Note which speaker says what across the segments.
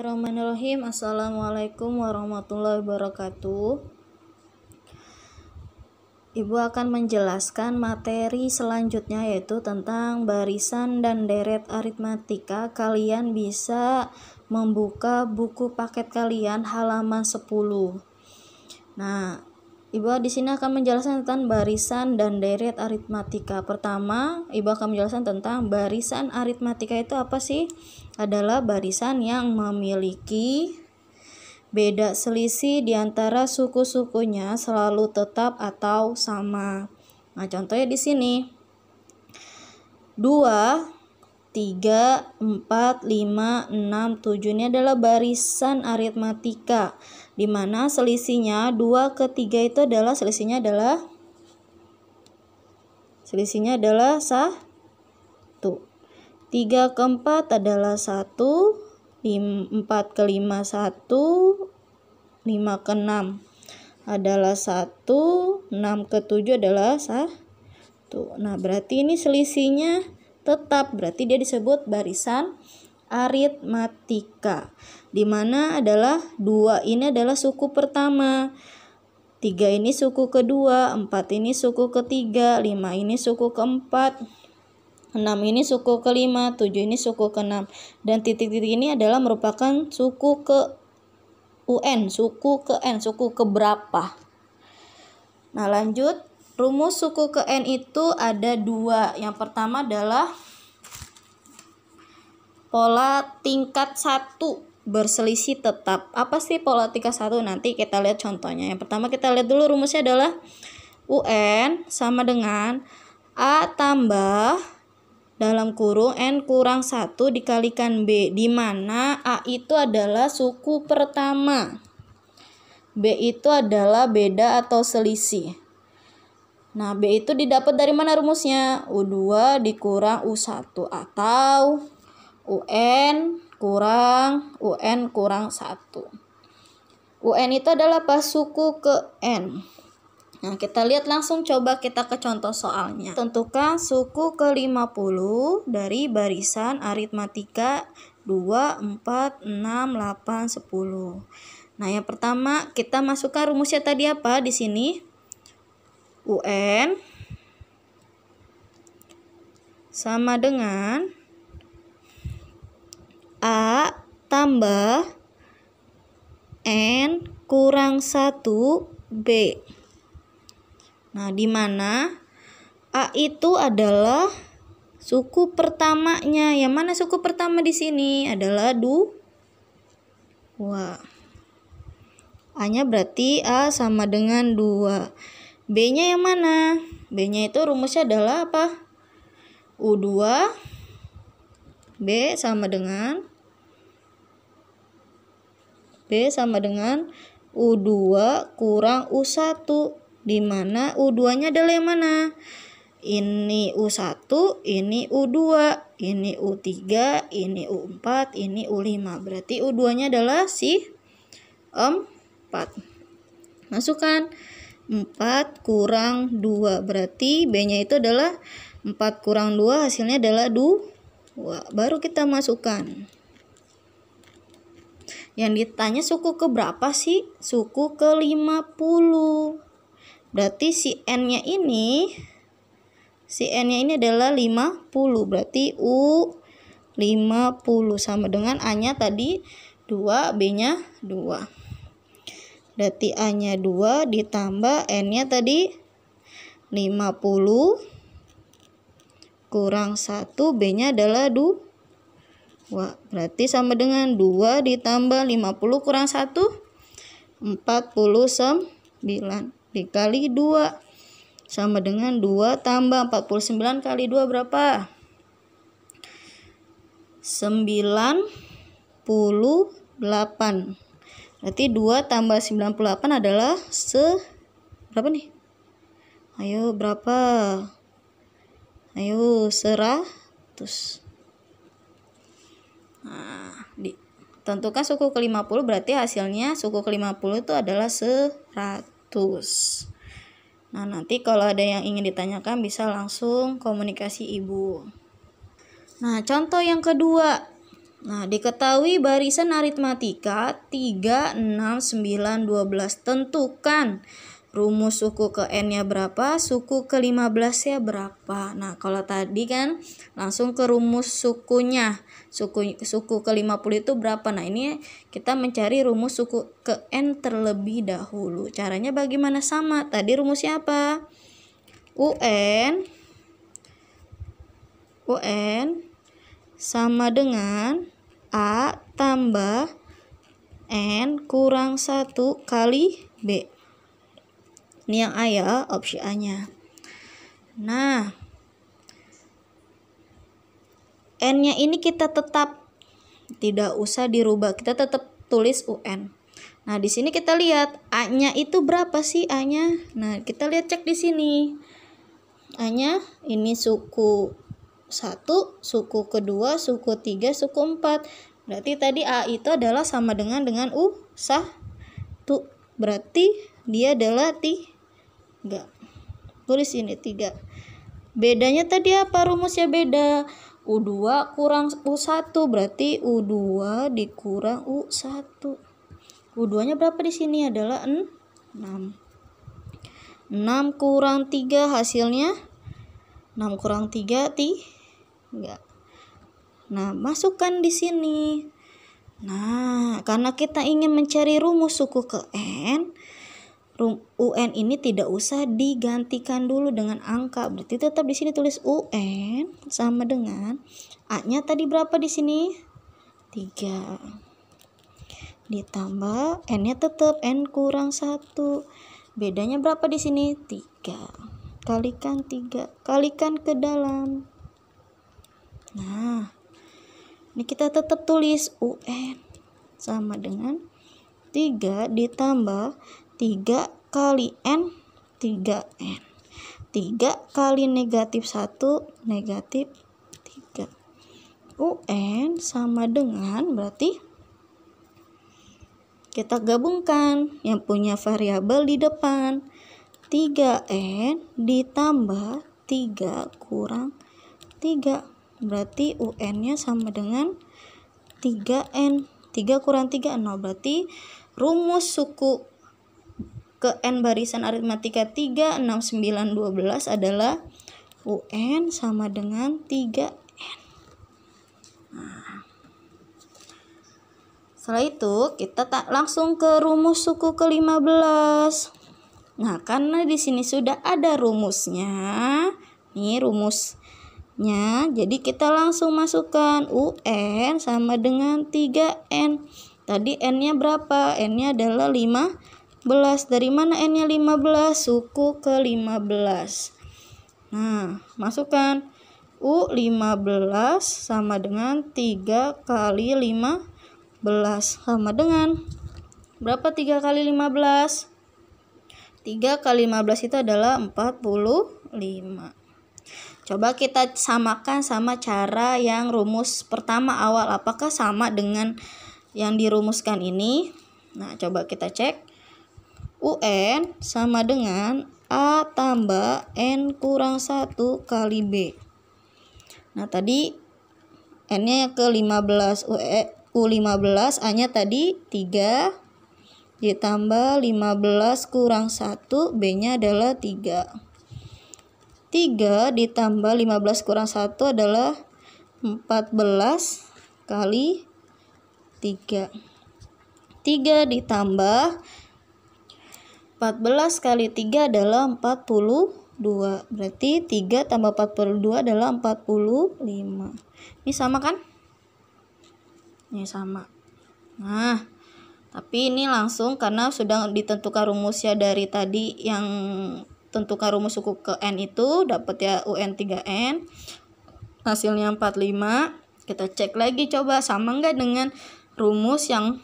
Speaker 1: Bismillahirrahmanirrahim. Assalamualaikum warahmatullahi wabarakatuh. Ibu akan menjelaskan materi selanjutnya, yaitu tentang barisan dan deret aritmatika. Kalian bisa membuka buku paket kalian halaman 10. Nah, Ibu di sini akan menjelaskan tentang barisan dan deret aritmatika. Pertama, Ibu akan menjelaskan tentang barisan aritmatika itu apa sih? Adalah barisan yang memiliki beda selisih di antara suku-sukunya selalu tetap atau sama. Nah, contohnya di sini 2, 3, 4, 5, 6, 7 ini adalah barisan aritmatika, di mana selisihnya 2 ke 3 itu adalah selisihnya adalah 1. 3 ke 4 adalah 1, 4 ke 5 1, 5 ke 6 adalah 1, 6 ke 7 adalah 1. Nah, berarti ini selisihnya tetap, berarti dia disebut barisan aritmatika, di mana adalah 2 ini adalah suku pertama, 3 ini suku kedua, 4 ini suku ketiga, 5 ini suku keempat, 6 ini suku kelima, 7 ini suku ke-6, dan titik-titik ini adalah merupakan suku ke UN, suku ke N, suku keberapa. Nah, lanjut, rumus suku ke N itu ada 2. Yang pertama adalah pola tingkat 1 berselisih tetap. Apa sih pola tingkat 1? Nanti kita lihat contohnya. Yang pertama kita lihat dulu rumusnya adalah UN sama dengan A tambah dalam kurung N kurang 1 dikalikan B, di mana A itu adalah suku pertama, B itu adalah beda atau selisih. Nah, B itu didapat dari mana rumusnya? U2 dikurang U1 atau UN kurang 1. UN itu adalah apa? Suku ke N. Nah, kita lihat langsung, coba kita ke contoh soalnya. Tentukan suku ke-50 dari barisan aritmatika 2, 4, 6, 8, 10. Nah, yang pertama kita masukkan rumusnya tadi apa di sini? UN sama dengan A tambah N kurang 1 B. Nah, di mana A itu adalah suku pertamanya. Yang mana suku pertama di sini? Adalah 2. A-nya berarti A sama dengan 2. B-nya yang mana? B-nya itu rumusnya adalah apa? U2 B sama dengan U2 kurang U1, di mana U2-nya adalah yang mana? Ini U1, ini U2, ini U3, ini U4, ini U5. Berarti U2-nya adalah si 4. Masukkan 4 kurang 2. Berarti B-nya itu adalah 4 kurang 2, hasilnya adalah 2. Baru kita masukkan. Yang ditanya suku ke berapa sih? Suku ke 50. Berarti si N-nya ini adalah 50. Berarti U50 sama dengan A-nya tadi 2, B-nya 2. Berarti A-nya 2 ditambah N-nya tadi 50 kurang 1, B-nya adalah 2. Berarti sama dengan 2 ditambah 50 kurang 1, 49. Dikali 2 sama dengan 2 tambah 49 kali 2 berapa? 98. Berarti 2 tambah 98 adalah berapa nih? Ayo, berapa? Ayo, 100. Nah, tentukan suku ke-50, berarti hasilnya suku ke-50 itu adalah 100. Nah, nanti kalau ada yang ingin ditanyakan bisa langsung komunikasi Ibu. Nah, contoh yang kedua. Nah, diketahui barisan aritmatika 3, 6, 9, 12. Tentukan rumus suku ke N-nya berapa, suku ke 15-nya berapa. Nah, kalau tadi kan langsung ke rumus sukunya. Suku ke 50 itu berapa? Nah, ini kita mencari rumus suku ke N terlebih dahulu. Caranya bagaimana? Sama. Tadi rumusnya apa? UN sama dengan A tambah N kurang 1 kali B. Ini yang A ya, opsi A-nya. Nah, N-nya ini kita tetap tidak usah dirubah, kita tetap tulis UN. Nah, di sini kita lihat A-nya itu berapa sih A-nya? Nah, kita lihat cek di sini. A-nya ini suku 1, suku kedua, suku 3, suku 4. Berarti tadi A itu adalah sama dengan U1. Berarti dia adalah 3. Tulis ini 3. Bedanya tadi apa? Rumusnya beda. U2 kurang U1 berarti U2 dikurang U1. U2-nya berapa di sini? Adalah 6. 6 kurang 3 hasilnya 6 kurang 3 3. Nah, masukkan di sini. Nah, karena kita ingin mencari rumus suku ke N, UN ini tidak usah digantikan dulu dengan angka. Berarti tetap di sini tulis UN sama dengan A-nya tadi berapa di sini? 3. Ditambah N-nya tetap N kurang 1. Bedanya berapa di sini? 3. Kalikan 3. Kalikan ke dalam. Nah, ini kita tetap tulis UN sama dengan 3 ditambah 3 kali N, 3N. 3 kali negatif 1, negatif 3. UN sama dengan, berarti kita gabungkan yang punya variabel di depan. 3N ditambah 3 kurang 3. Berarti UN-nya sama dengan 3N. 3 kurang 3, 0. Berarti rumus suku ke N barisan aritmatika 3, 6, 9, 12 adalah UN sama dengan 3N. Nah, setelah itu kita langsung ke rumus suku ke 15. Nah, karena di sini sudah ada rumusnya. Nih rumusnya. Jadi kita langsung masukkan UN sama dengan 3N. Tadi N-nya berapa? N-nya adalah 15. Dari mana N-nya 15? Suku ke 15. Nah, masukkan U15 sama dengan 3 kali 15 sama dengan berapa 3 kali 15? 3 kali 15 itu adalah 45. Coba kita samakan sama cara yang rumus pertama awal. Apakah sama dengan yang dirumuskan ini? Nah, coba kita cek. UN sama dengan A tambah N kurang 1 kali B. Nah, tadi N-nya ke 15, U15, A-nya tadi 3 ditambah 15 kurang 1, B-nya adalah 3. 3 ditambah 15 kurang 1 adalah 14 kali 3. 3 ditambah 14 kali 3 adalah 42. Berarti 3 tambah 42 adalah 45. Ini sama kan? Ini sama. Nah, tapi ini langsung karena sudah ditentukan rumusnya dari tadi yang tentukan rumus suku ke N itu dapat ya UN 3N. Hasilnya 45. Kita cek lagi coba sama enggak dengan rumus yang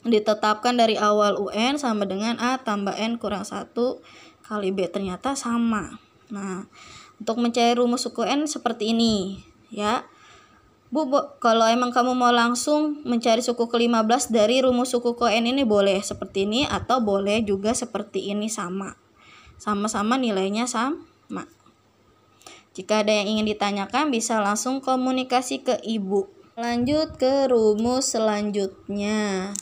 Speaker 1: ditetapkan dari awal UN sama dengan A tambah N kurang 1 kali B. Ternyata sama. Nah, untuk mencari rumus suku N seperti ini ya. Bu, kalau emang kamu mau langsung mencari suku ke-15 dari rumus suku ke N ini boleh seperti ini atau boleh juga seperti ini sama. Sama-sama nilainya sama. Jika ada yang ingin ditanyakan bisa langsung komunikasi ke ibu. Lanjut ke rumus selanjutnya.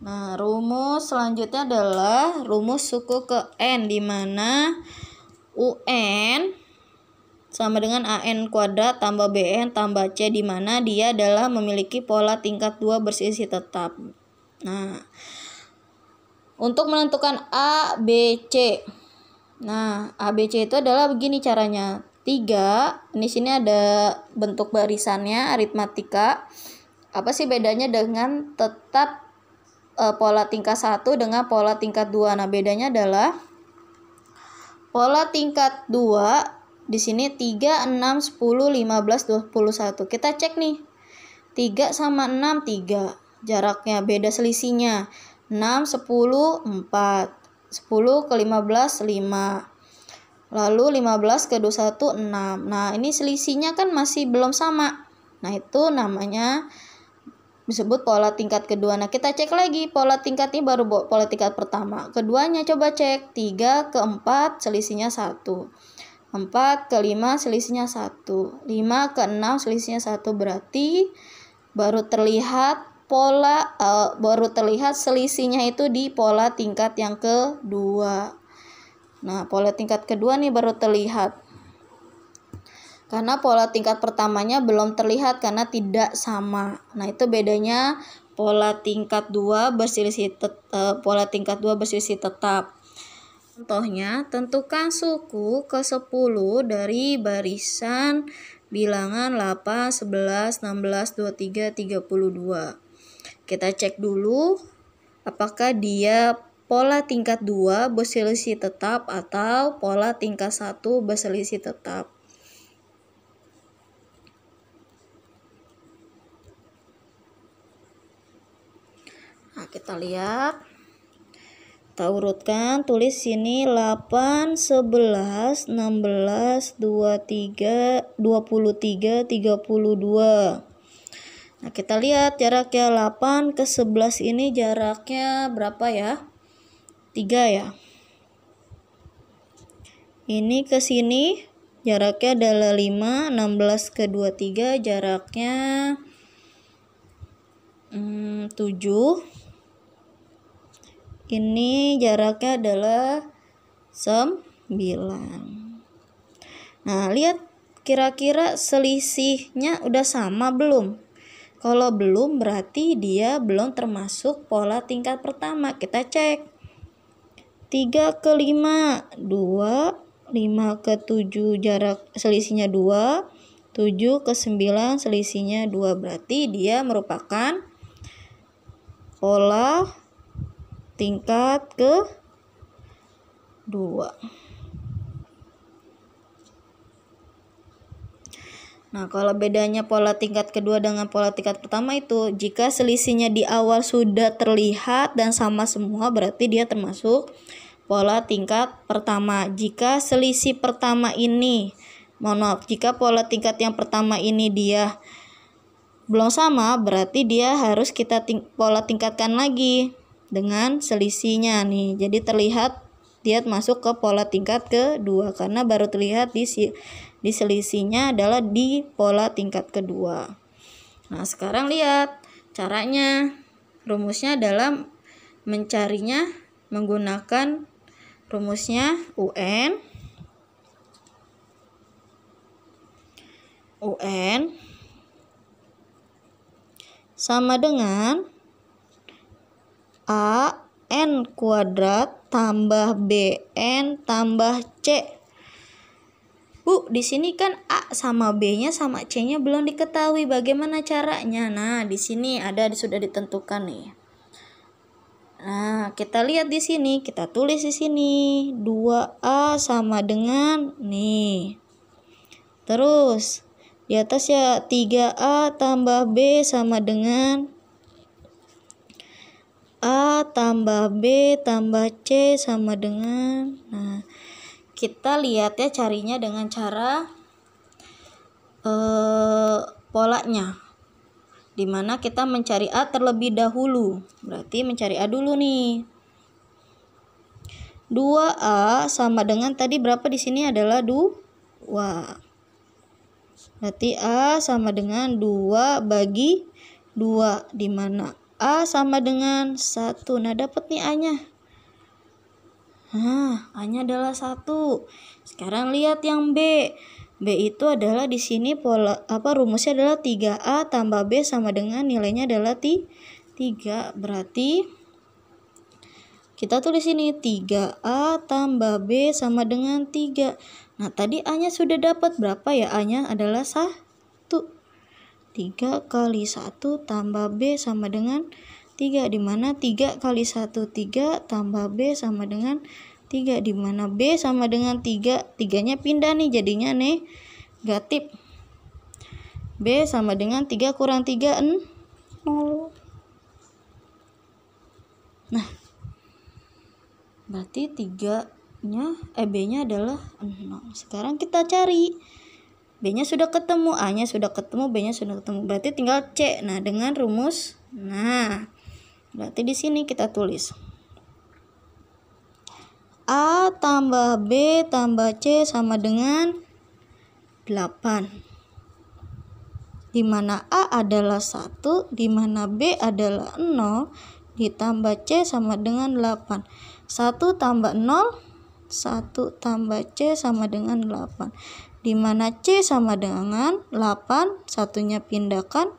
Speaker 1: Nah, rumus selanjutnya adalah rumus suku ke N, di mana UN sama dengan AN kuadrat tambah BN tambah C, di mana dia adalah memiliki pola tingkat 2 berselisih tetap. Nah, untuk menentukan A, B, C. Nah, A, B, C itu adalah begini caranya. 3, di sini ada bentuk barisannya, aritmatika. Apa sih bedanya dengan tetap pola tingkat 1 dengan pola tingkat 2? Nah, bedanya adalah pola tingkat 2 di sini 3, 6, 10, 15, 21. Kita cek nih. 3 sama 6 3. Jaraknya beda selisihnya. 6, 10, 4. 10 ke 15 5. Lalu 15 ke 21 6. Nah, ini selisihnya kan masih belum sama. Nah, itu namanya disebut pola tingkat kedua. Nah, kita cek lagi pola tingkat ini baru pola tingkat pertama. Keduanya coba cek. 3 ke 4 selisihnya 1. 4 ke 5 selisihnya 1. 5 ke 6 selisihnya 1. Berarti baru terlihat selisihnya itu di pola tingkat yang kedua. Nah, pola tingkat kedua nih baru terlihat. Karena pola tingkat pertamanya belum terlihat karena tidak sama. Nah, itu bedanya pola tingkat 2 berselisih tetap. Contohnya, tentukan suku ke-10 dari barisan bilangan 8, 11, 16, 23, 32. Kita cek dulu apakah dia pola tingkat 2 berselisih tetap atau pola tingkat 1 berselisih tetap. Nah, kita lihat. Kita urutkan, tulis sini 8, 11, 16, 23, 32. Nah, kita lihat jaraknya 8 ke 11 ini jaraknya berapa ya? 3 ya. Ini ke sini jaraknya adalah 5, 16 ke 23 jaraknya 7. Ini jaraknya adalah 9. Nah, lihat kira-kira selisihnya udah sama belum? Kalau belum berarti dia belum termasuk pola tingkat pertama. Kita cek. 3 ke 5, 2. 5 ke 7 jarak selisihnya 2. 7 ke 9 selisihnya 2. Berarti dia merupakan pola tingkat ke-2. Nah, kalau bedanya pola tingkat kedua dengan pola tingkat pertama itu, jika selisihnya di awal sudah terlihat dan sama semua, berarti dia termasuk pola tingkat pertama. Jika selisih pertama ini, jika pola tingkat yang pertama ini dia belum sama, berarti dia harus kita pola tingkatkan lagi dengan selisihnya nih. Jadi terlihat dia masuk ke pola tingkat kedua karena baru terlihat di selisihnya adalah di pola tingkat kedua. Nah, sekarang lihat caranya. Rumusnya adalah mencarinya menggunakan rumusnya UN sama dengan AN kuadrat tambah BN tambah C. Di sini kan A sama B-nya sama C-nya belum diketahui. Bagaimana caranya? Nah, di sini sudah ditentukan nih. Nah, kita lihat di sini, kita tulis di sini 2A sama dengan nih. Terus di atas ya 3A tambah B sama dengan A tambah B tambah C sama dengan. Nah, kita lihat ya carinya dengan cara polanya, dimana kita mencari A terlebih dahulu. Berarti mencari A dulu nih. 2A sama dengan tadi berapa di sini adalah 2. Berarti A sama dengan 2 bagi 2, di mana A sama dengan 1. Nah, dapat nih A-nya. Nah, A-nya adalah 1. Sekarang lihat yang B. B itu adalah di sini rumusnya adalah 3A tambah B sama dengan nilainya adalah 3. Berarti kita tulis sini 3A tambah B sama dengan 3. Nah, tadi A-nya sudah dapat berapa ya? A-nya adalah 1. 3 kali 1 tambah B sama dengan 3. Di mana 3 kali 1 3 tambah B sama dengan 3. Di mana B sama dengan 3. 3-nya pindah nih jadinya negatif. B sama dengan 3 kurang 3 0. Nah, berarti B-nya adalah 0. Sekarang kita cari. B-nya sudah ketemu, A-nya sudah ketemu, B-nya sudah ketemu. Berarti tinggal C. Nah, dengan rumus. Nah, berarti di sini kita tulis A tambah B tambah C sama dengan 8. Di mana A adalah 1, di mana B adalah 0, ditambah C sama dengan 8. 1 tambah 0, 1 tambah C sama dengan 8. Di mana C sama dengan 8, satunya pindahkan,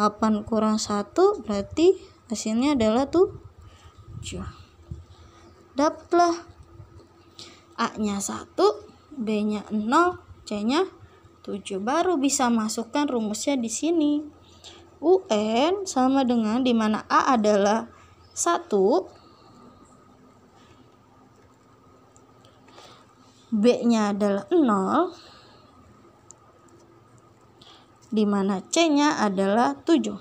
Speaker 1: 8 kurang 1 berarti hasilnya adalah 7. Dapatlah A-nya 1, B-nya 0, C-nya 7. Baru bisa masukkan rumusnya di sini. UN sama dengan di mana A adalah 1, B-nya adalah 0, di mana C-nya adalah 7.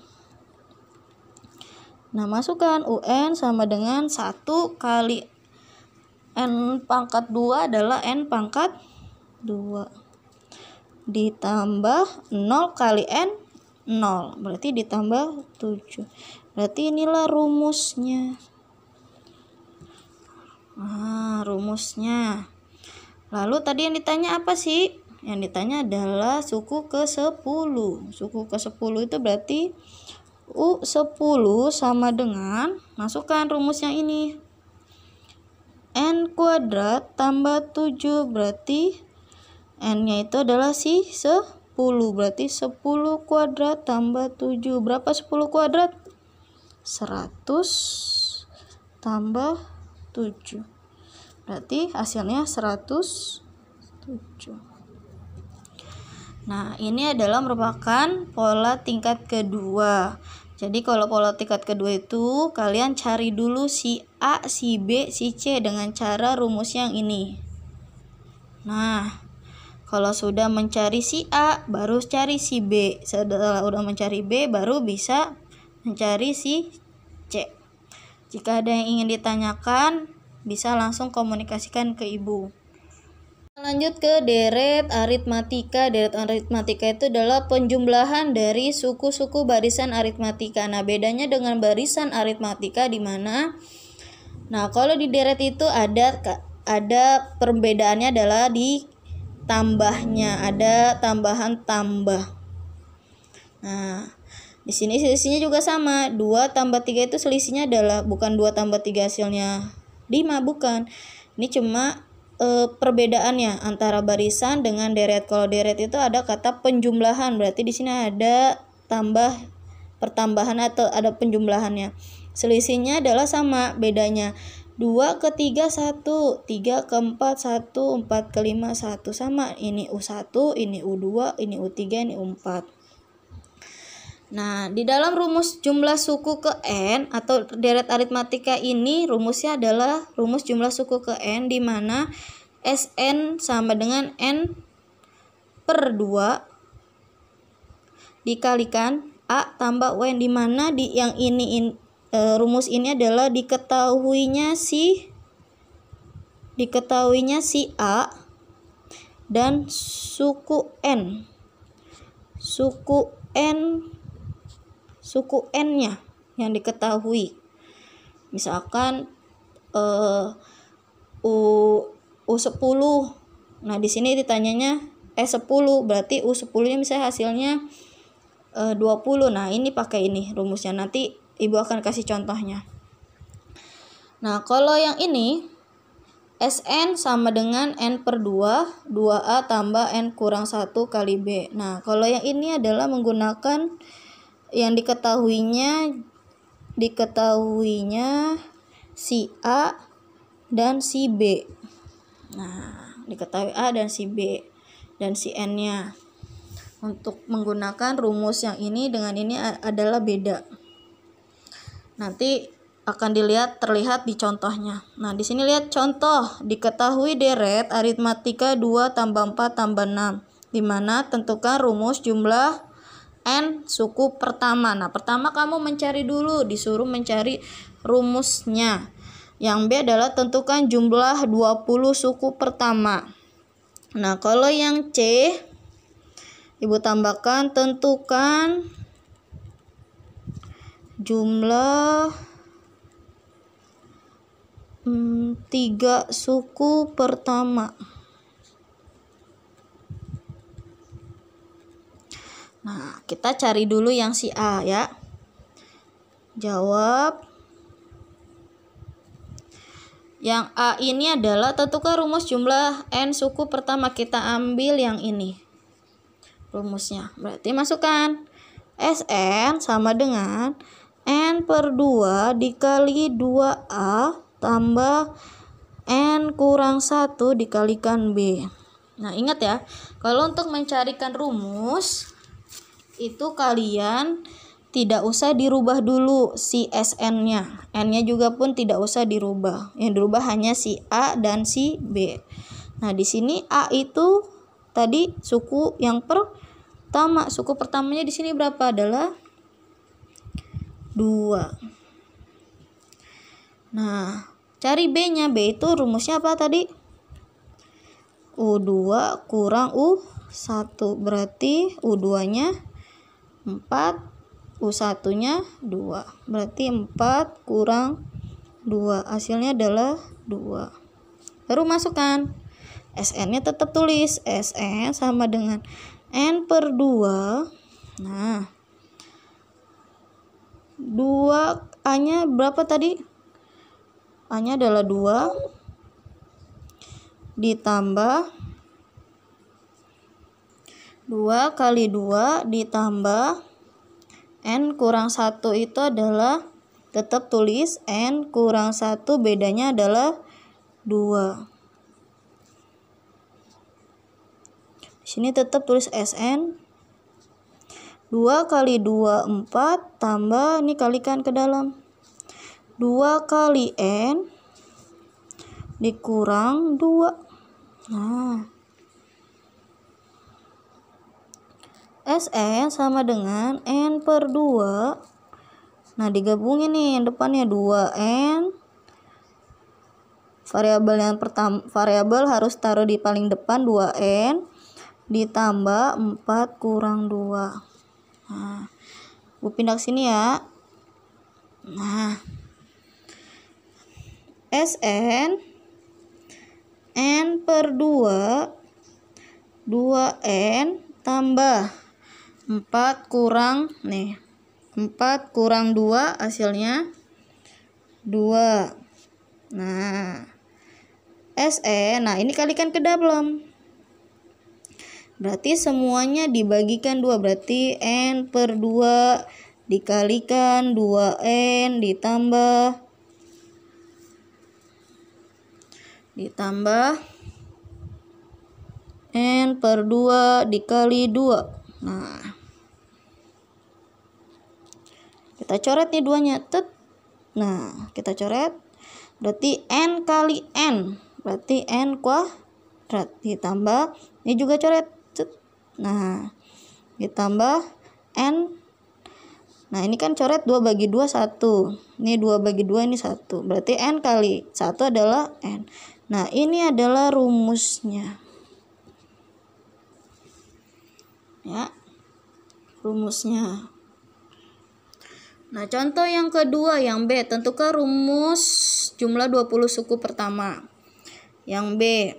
Speaker 1: Nah, masukkan UN sama dengan 1 kali N pangkat 2 adalah N pangkat 2. Ditambah 0 kali N, 0. Berarti ditambah 7. Berarti inilah rumusnya. Nah, rumusnya. Lalu tadi yang ditanya apa sih? Yang ditanya adalah suku ke-10. Suku ke-10 itu berarti U10 sama dengan, masukkan rumusnya ini, N kuadrat tambah 7, berarti N-nya itu adalah 10. Berarti 10 kuadrat tambah 7. Berapa 10 kuadrat? 100 tambah 7. Berarti hasilnya 107. Nah, ini adalah merupakan pola tingkat kedua. Jadi kalau pola tingkat kedua itu kalian cari dulu si A, si B, si C dengan cara rumus yang ini. Nah, kalau sudah mencari si A, baru cari si B. Setelah udah mencari B, baru bisa mencari si C. Jika ada yang ingin ditanyakan, bisa langsung komunikasikan ke ibu. Lanjut ke deret aritmatika. Deret aritmatika itu adalah penjumlahan dari suku-suku barisan aritmatika. Nah, bedanya dengan barisan aritmatika di mana? Nah, kalau di deret itu ada perbedaannya adalah di tambahnya, ada tambahan tambah. Nah, di sini selisihnya juga sama. 2 tambah 3 itu selisihnya adalah bukan 2 tambah 3 hasilnya 5, bukan. Ini cuma perbedaannya antara barisan dengan deret. Kalau deret itu ada kata penjumlahan, berarti di sini ada pertambahan atau ada penjumlahannya. Selisihnya adalah sama, bedanya 2 ke 3 1, 3 ke 4 1, 4 ke 5 1, sama. Ini U1, ini U2, ini U3, ini U4. Nah, di dalam rumus jumlah suku ke N atau deret aritmatika ini rumusnya adalah rumus jumlah suku ke N, di mana Sn sama dengan N per 2 dikalikan A tambah UN, di mana rumus ini adalah diketahuinya si A dan suku N-nya yang diketahui. Misalkan U10. Nah, di sini ditanyanya 10, berarti U10-nya misalnya hasilnya 20. Nah, ini pakai ini rumusnya. Nanti Ibu akan kasih contohnya. Nah, kalau yang ini Sn sama dengan N per 2, 2A tambah N kurang 1 kali B. Nah, kalau yang ini adalah menggunakan yang diketahuinya si A dan si B. Nah, diketahui A dan si B dan si N-nya. Untuk menggunakan rumus yang ini dengan ini adalah beda. Nanti akan terlihat di contohnya. Nah, di sini lihat contoh. Diketahui deret aritmatika 2 tambah 4 tambah 6. Di mana tentukan rumus jumlah N suku pertama. Nah, pertama kamu mencari dulu, disuruh mencari rumusnya. Yang B adalah tentukan jumlah 20 suku pertama. Nah, kalau yang C, Ibu tambahkan tentukan jumlah 3 suku pertama. Nah, kita cari dulu yang si A ya. Jawab. Yang A ini adalah tentukan rumus jumlah N suku pertama. Kita ambil yang ini rumusnya. Berarti masukkan Sn sama dengan N per 2 dikali 2A tambah N kurang 1 dikalikan B. Nah, ingat ya, kalau untuk mencarikan rumus itu kalian tidak usah dirubah dulu si Sn-nya. N-nya juga pun tidak usah dirubah. Yang dirubah hanya si A dan si B. Nah, di sini A itu tadi suku yang pertama. Suku pertamanya di sini berapa? Adalah 2. Nah, cari B-nya. B itu rumusnya apa tadi? U2 kurang U1. Berarti U2-nya 4, U1-nya 2. Berarti 4 kurang 2. Hasilnya adalah 2. Baru masukkan. Sn-nya tetap tulis. Sn sama dengan N per 2. Nah, 2 A-nya berapa tadi? A-nya adalah 2 ditambah 2 kali 2 ditambah N kurang 1 itu adalah tetap tulis N kurang 1, bedanya adalah 2. Di sini tetap tulis Sn. 2 kali 2 4 tambah ini kalikan ke dalam. 2 kali N dikurang 2. Nah, Sn sama dengan N per 2. Nah, digabungin nih yang depannya 2N. Variabel harus taruh di paling depan 2N ditambah 4 kurang 2. Nah, Bu pindah ke sini ya. Nah, Sn N per 2 2N tambah 4 kurang 2 hasilnya 2. Nah, Sn, nah ini kalikan ke dalam. Berarti semuanya dibagikan 2. Berarti N per 2 dikalikan 2N ditambah N per 2 dikali 2. Nah, kita coret nih 2-nya. Nah, kita coret. Berarti N kali N. Berarti N kuadrat. Ditambah, ini juga coret. Nah, ditambah N. Nah, ini kan coret 2 bagi 2 1. Ini 2 bagi 2 ini 1. Berarti N kali 1 adalah N. Nah, ini adalah rumusnya. Ya. Rumusnya. Nah, contoh yang kedua yang B, tentukan rumus jumlah 20 suku pertama. Yang B.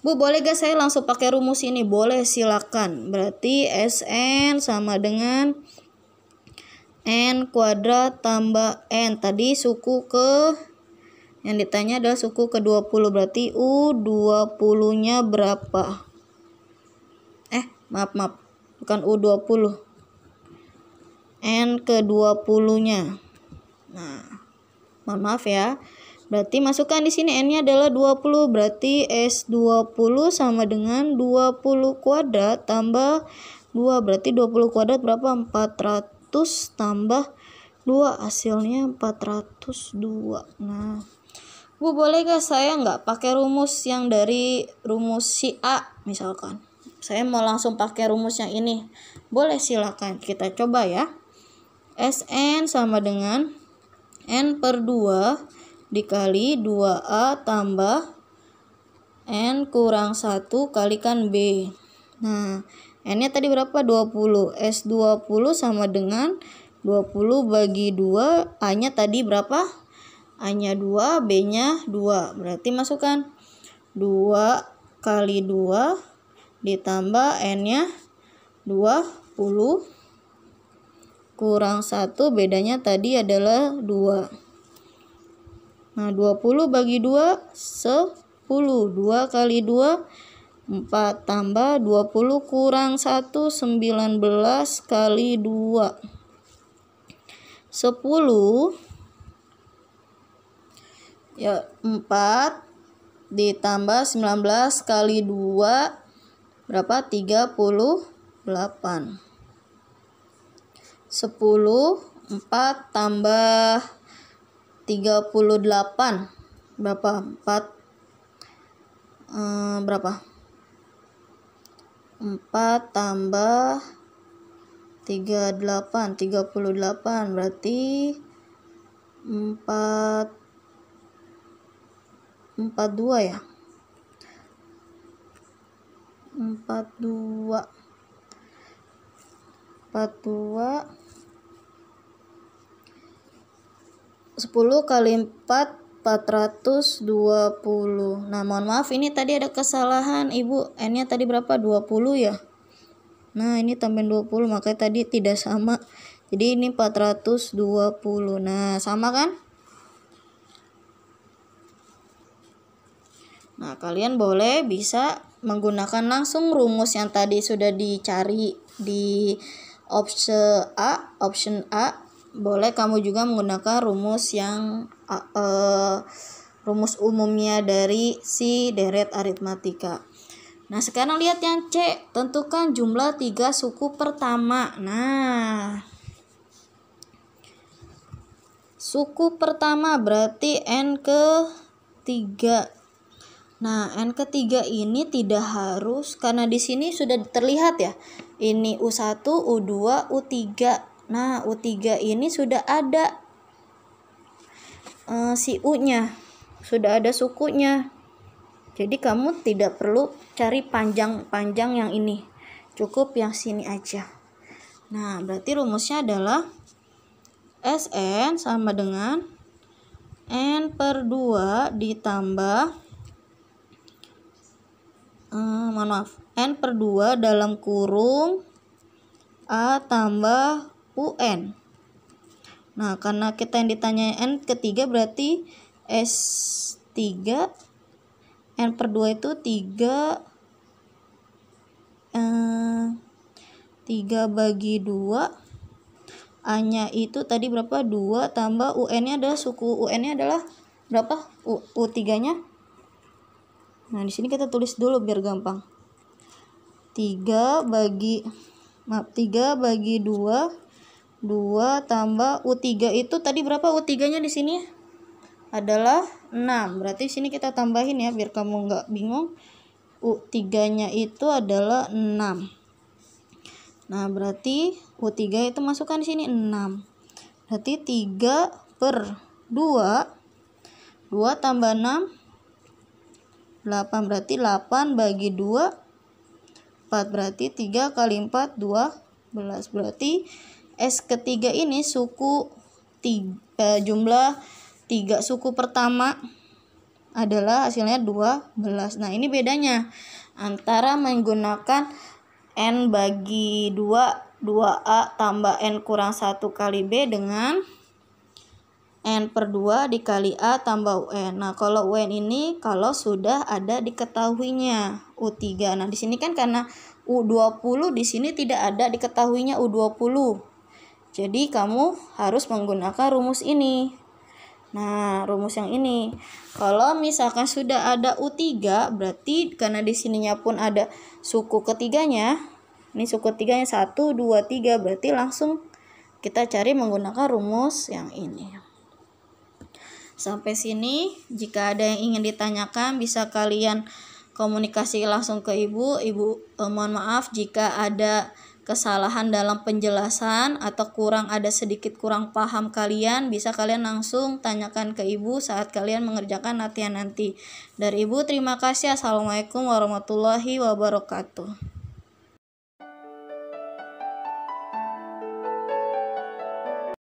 Speaker 1: Bu, boleh gak saya langsung pakai rumus ini? Boleh, silakan. Berarti SN sama dengan N kuadrat tambah N. Tadi suku ke, yang ditanya adalah suku ke 20. Berarti U20-nya berapa? Maaf. Bukan U20. N ke 20-nya. Nah, mohon maaf ya. Berarti masukkan di sini N-nya adalah 20, berarti S20 sama dengan 20 kuadrat tambah 2, berarti 20 kuadrat berapa? 400 tambah 2, hasilnya 402. Nah, Bu, boleh gak saya nggak pakai rumus yang dari rumus si A misalkan? Saya mau langsung pakai rumus yang ini. Boleh, silakan. Kita coba ya. SN sama dengan N per 2 dikali 2A tambah N kurang 1 kalikan B. Nah, N-nya tadi berapa? 20. S20 sama dengan 20 bagi 2. A-nya tadi berapa? A-nya 2, B-nya 2. Berarti masukkan 2 kali 2 ditambah N-nya 20 kurang 1, bedanya tadi adalah 2. Nah, 20 bagi 2, 10. 2 kali 2, 4 tambah 20 kurang 1, 19 kali 2. 10. Ya, 4 ditambah 19 kali 2, berapa? 38. 10, 4 tambah 38 berapa? 4 tambah 38 berarti 42 ya. 42 10 kali 4, 420. Nah, mohon maaf, ini tadi ada kesalahan Ibu. N-nya tadi berapa? 20 ya. Nah, ini tambahin 20, makanya tadi tidak sama. Jadi ini 420. Nah, sama kan? Nah, kalian boleh bisa menggunakan langsung rumus yang tadi sudah dicari di option A. Boleh kamu juga menggunakan rumus yang rumus umumnya dari si deret aritmatika. Nah, sekarang lihat yang C. Tentukan jumlah 3 suku pertama. Nah, suku pertama berarti N ke 3. Nah, N ketiga ini tidak harus, karena di sini sudah terlihat ya. Ini U1, U2, U3. Nah, U3 ini sudah ada si U-nya. Sudah ada sukunya. Jadi kamu tidak perlu cari panjang-panjang yang ini. Cukup yang sini aja. Nah, berarti rumusnya adalah SN sama dengan N per 2 ditambah N per 2 dalam kurung A tambah UN. Nah, karena kita yang ditanya N ketiga berarti S3 N per 2 itu 3 bagi 2. A-nya itu tadi berapa? 2 tambah UN-nya adalah suku UN-nya adalah berapa? U3-nya. Nah, di sini kita tulis dulu biar gampang. 3 bagi 2 tambah U3 itu tadi berapa? U3-nya di sini adalah 6. Berarti di sini kita tambahin ya biar kamu nggak bingung. U3-nya itu adalah 6. Nah, berarti U3 itu masukkan di sini 6. Berarti 3 per 2 tambah 6 8, berarti 8 bagi 2 4, berarti 3 kali 4 12. Berarti S ketiga ini jumlah 3 suku pertama adalah hasilnya 12. Nah, ini bedanya antara menggunakan N bagi 2, 2A tambah N kurang 1 kali B dengan N per 2 dikali A tambah UN. Nah, kalau UN ini kalau sudah ada diketahuinya U3. Nah, di sini kan karena U20 di sini tidak ada diketahuinya U20. Jadi kamu harus menggunakan rumus ini. Nah, rumus yang ini. Kalau misalkan sudah ada U3, berarti karena di sininya pun ada suku ketiganya. Ini suku ketiganya 1, 2, 3, berarti langsung kita cari menggunakan rumus yang ini. Sampai sini, jika ada yang ingin ditanyakan bisa kalian komunikasi langsung ke Ibu. Mohon maaf jika ada kesalahan dalam penjelasan atau ada sedikit kurang paham kalian, bisa kalian langsung tanyakan ke Ibu saat kalian mengerjakan latihan nanti. Dari Ibu terima kasih. Assalamualaikum warahmatullahi wabarakatuh.